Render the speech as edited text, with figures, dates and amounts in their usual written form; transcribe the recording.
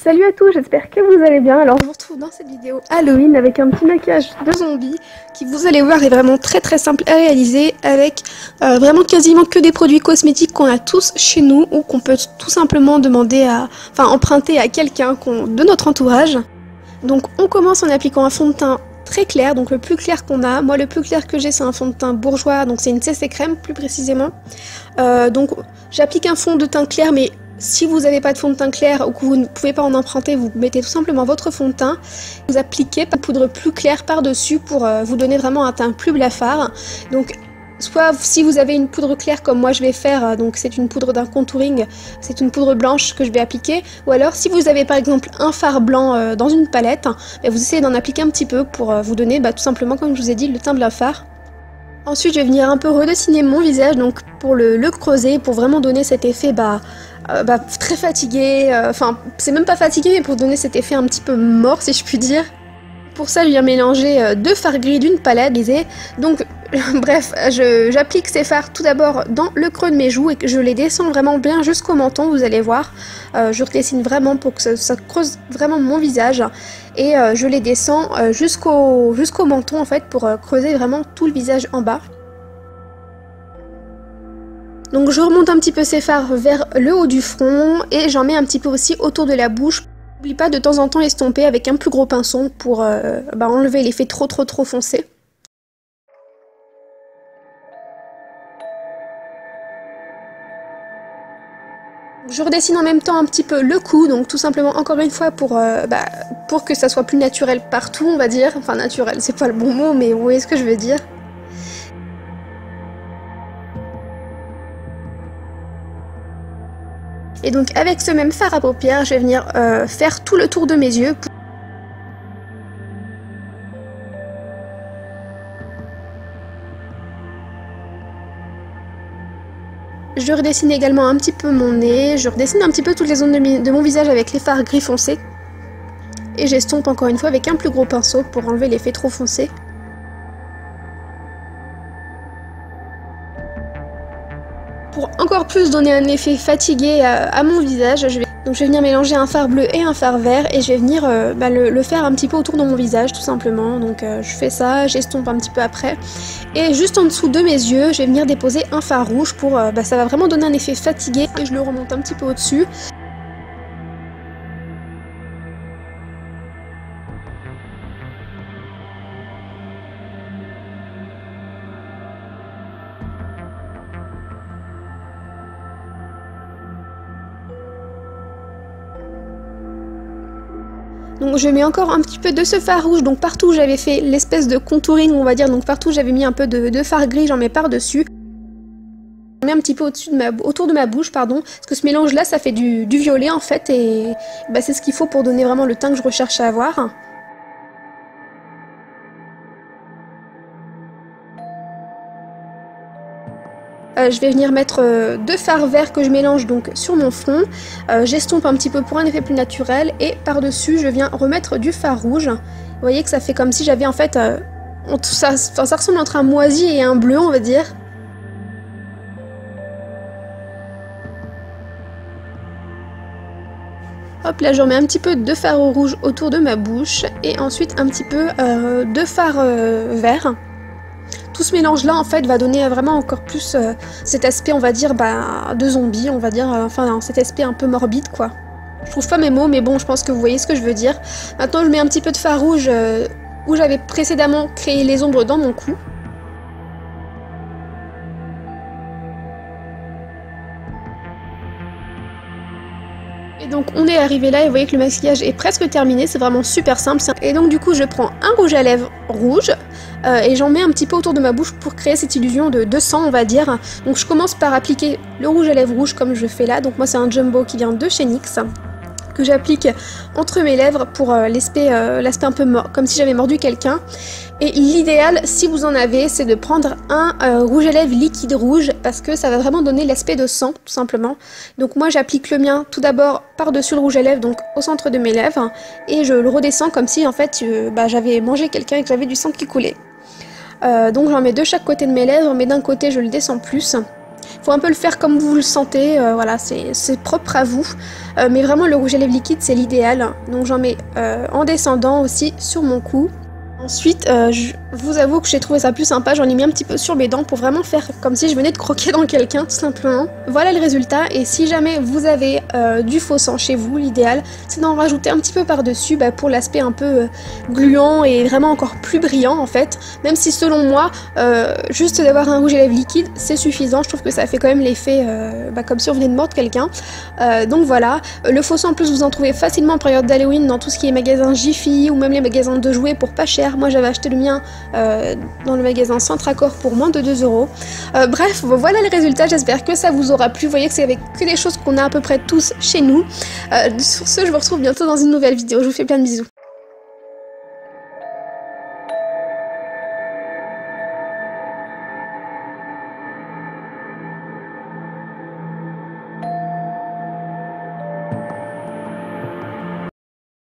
Salut à tous, j'espère que vous allez bien. Alors je vous retrouve dans cette vidéo Halloween avec un petit maquillage de zombie qui, vous allez voir, est vraiment très simple à réaliser avec vraiment quasiment que des produits cosmétiques qu'on a tous chez nous ou qu'on peut tout simplement demander emprunter à quelqu'un de notre entourage. Donc on commence en appliquant un fond de teint très clair, donc le plus clair qu'on a. Moi le plus clair que j'ai c'est un fond de teint bourgeois, donc c'est une CC crème plus précisément. Donc j'applique un fond de teint clair, mais si vous n'avez pas de fond de teint clair ou que vous ne pouvez pas en emprunter, vous mettez tout simplement votre fond de teint. Vous appliquez une poudre plus claire par-dessus pour vous donner vraiment un teint plus blafard. Donc soit si vous avez une poudre claire comme moi je vais faire, donc c'est une poudre d'un contouring, c'est une poudre blanche que je vais appliquer. Ou alors si vous avez par exemple un fard blanc dans une palette, vous essayez d'en appliquer un petit peu pour vous donner tout simplement, comme je vous ai dit, le teint blafard. Ensuite je vais venir un peu redessiner mon visage, donc pour le creuser, pour vraiment donner cet effet très fatigué, c'est même pas fatigué, mais pour donner cet effet un petit peu mort si je puis dire. Pour ça je viens mélanger deux fards gris d'une palette, donc bref, j'applique ces fards tout d'abord dans le creux de mes joues et que je les descends vraiment bien jusqu'au menton, vous allez voir. Je redessine vraiment pour que ça creuse vraiment mon visage et je les descends jusqu'au menton en fait pour creuser vraiment tout le visage en bas. Donc je remonte un petit peu ces fards vers le haut du front et j'en mets un petit peu aussi autour de la bouche. N'oublie pas de temps en temps estomper avec un plus gros pinceau pour enlever l'effet trop foncé. Je redessine en même temps un petit peu le cou, donc tout simplement encore une fois pour que ça soit plus naturel partout, on va dire. Enfin naturel, c'est pas le bon mot, mais vous voyez ce que je veux dire. Et donc avec ce même fard à paupières, je vais venir faire tout le tour de mes yeux. Je redessine également un petit peu mon nez, je redessine un petit peu toutes les zones de mon visage avec les fards gris foncés. Et j'estompe encore une fois avec un plus gros pinceau pour enlever l'effet trop foncé. Pour encore plus donner un effet fatigué à mon visage, je vais venir mélanger un fard bleu et un fard vert et je vais venir le faire un petit peu autour de mon visage tout simplement. Donc je fais ça, j'estompe un petit peu après. Et juste en dessous de mes yeux, je vais venir déposer un fard rouge pour... ça va vraiment donner un effet fatigué et je le remonte un petit peu au-dessus. Donc je mets encore un petit peu de ce fard rouge, donc partout où j'avais fait l'espèce de contouring on va dire, donc partout où j'avais mis un peu de fard gris, j'en mets par-dessus. Je mets un petit peu autour de ma bouche, pardon, parce que ce mélange là ça fait du violet en fait et c'est ce qu'il faut pour donner vraiment le teint que je recherche à avoir. Je vais venir mettre deux fards verts que je mélange donc sur mon front. J'estompe un petit peu pour un effet plus naturel et par-dessus je viens remettre du fard rouge. Vous voyez que ça fait comme si j'avais en fait... ça ressemble entre un moisi et un bleu on va dire. Hop là je remets un petit peu de fard rouge autour de ma bouche et ensuite un petit peu de fard vert. Tout ce mélange là en fait va donner vraiment encore plus cet aspect on va dire de zombie, on va dire, cet aspect un peu morbide quoi. Je trouve pas mes mots mais bon je pense que vous voyez ce que je veux dire. Maintenant je mets un petit peu de fard rouge où j'avais précédemment créé les ombres dans mon cou. Et donc on est arrivé là et vous voyez que le maquillage est presque terminé, c'est vraiment super simple. Et donc du coup je prends un rouge à lèvres rouge et j'en mets un petit peu autour de ma bouche pour créer cette illusion de sang on va dire. Donc je commence par appliquer le rouge à lèvres rouge comme je fais là, donc moi c'est un jumbo qui vient de chez NYX, que j'applique entre mes lèvres pour l'aspect un peu mort, comme si j'avais mordu quelqu'un. Et l'idéal, si vous en avez, c'est de prendre un rouge à lèvres liquide rouge parce que ça va vraiment donner l'aspect de sang, tout simplement. Donc moi j'applique le mien tout d'abord par-dessus le rouge à lèvres, donc au centre de mes lèvres, et je le redescends comme si en fait j'avais mangé quelqu'un et que j'avais du sang qui coulait. Donc j'en mets de chaque côté de mes lèvres, mais d'un côté je le descends plus. faut un peu le faire comme vous le sentez, voilà, c'est propre à vous. Mais vraiment le rouge à lèvres liquide c'est l'idéal. Donc j'en mets en descendant aussi sur mon cou. Ensuite, je vous avoue que j'ai trouvé ça plus sympa, j'en ai mis un petit peu sur mes dents pour vraiment faire comme si je venais de croquer dans quelqu'un, tout simplement. Voilà le résultat, et si jamais vous avez du faux sang chez vous, l'idéal, c'est d'en rajouter un petit peu par-dessus pour l'aspect un peu gluant et vraiment encore plus brillant en fait. Même si selon moi, juste d'avoir un rouge à lèvres liquide, c'est suffisant, je trouve que ça fait quand même l'effet comme si on venait de mordre quelqu'un. Donc voilà, le faux sang en plus vous en trouvez facilement en période d'Halloween dans tout ce qui est magasin Jiffy ou même les magasins de jouets pour pas cher. Moi j'avais acheté le mien dans le magasin Centracor pour moins de 2 €. Bref, voilà les résultats, j'espère que ça vous aura plu. Vous voyez que c'est avec que des choses qu'on a à peu près tous chez nous. Sur ce, je vous retrouve bientôt dans une nouvelle vidéo. Je vous fais plein de bisous.